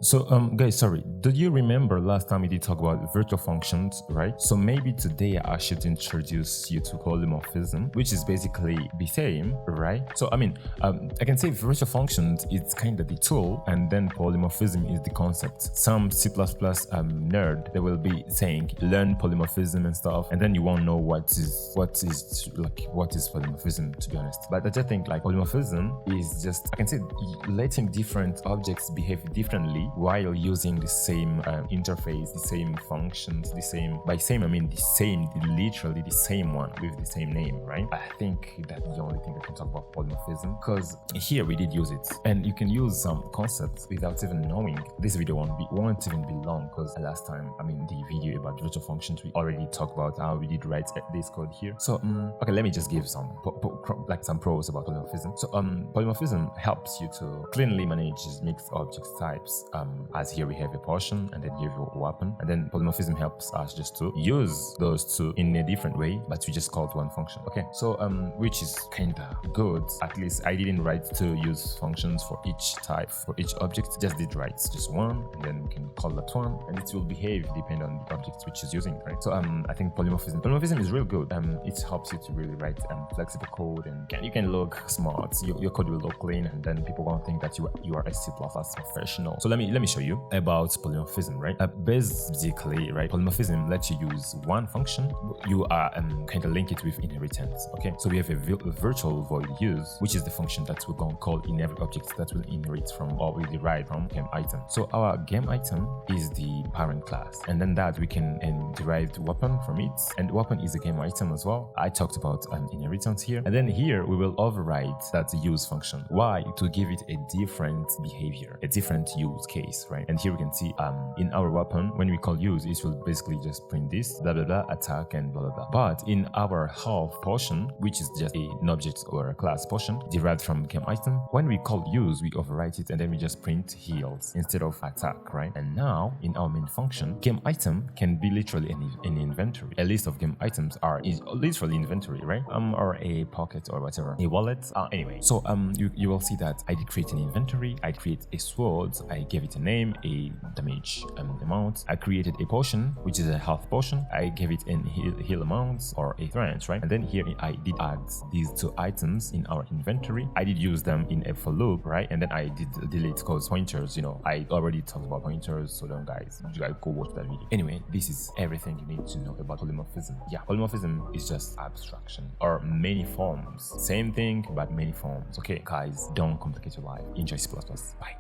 So, guys, sorry, did you remember last time we did talk about virtual functions, right? So maybe today I should introduce you to polymorphism, which is basically the same, right? So, I can say virtual functions is kind of the tool, and then polymorphism is the concept. Some C++ nerd, they will be saying, learn polymorphism and stuff, and then you won't know what is polymorphism, to be honest. But I just think like polymorphism is just, I can say, letting different objects behave differently while using the same interface, the same functions, the same, by same I mean the same, literally the same one with the same name, right? I think that's the only thing I can talk about polymorphism, because here we did use it, and you can use some concepts without even knowing. This video won't even be long, because last time, the video about virtual functions, we already talked about how we did write this code here. So okay, let me just give some some pros about polymorphism. So polymorphism helps you to cleanly manage mixed object types. As here we have a portion, and then here we have a weapon, and then polymorphism helps us just to use those two in a different way, but we just called one function. Okay, so which is kinda good. At least I didn't write to use functions for each type, for each object. Just did write just one, and then we can call that one, and it will behave depending on the object which is using, right? So I think polymorphism is real good. It helps you to really write flexible code, and you can look smart. Your code will look clean, and then people won't think that you are a C++ professional. So let me show you about polymorphism, right? Basically, right, polymorphism lets you use one function. You are kind of link it with inheritance. Okay, so we have a virtual void use, which is the function that we're going to call in every object that will inherit from or will derive from game item. So our game item is the parent class, and then that we can derive the weapon from it, and weapon is a game item as well. I talked about inheritance here, and then here we will override that use function. Why? To give it a different behavior, a different use case, right? And here we can see in our weapon, when we call use, it will basically just print this, blah blah blah, attack and blah blah blah. But in our health portion, which is just an object or a class portion derived from game item, when we call use, we overwrite it, and then we just print heals instead of attack, right? And now in our main function, game item can be literally an inventory. A list of game items is literally inventory, right? Or a pocket or whatever, a wallet. Anyway, so you will see that I did create an inventory. I create a sword. I gave it a name, a damage amount. I created a potion, which is a health potion. I gave it an heal amount or a strength, right? And then here I did add these two items in our inventory. I did use them in a for loop, right? And then I did delete because pointers, I already talked about pointers, so don't guys, you guys go watch that video. Anyway, this is everything you need to know about polymorphism. Yeah, polymorphism is just abstraction or many forms. Same thing, but many forms. Okay, guys, don't complicate your life. Enjoy C++. Bye.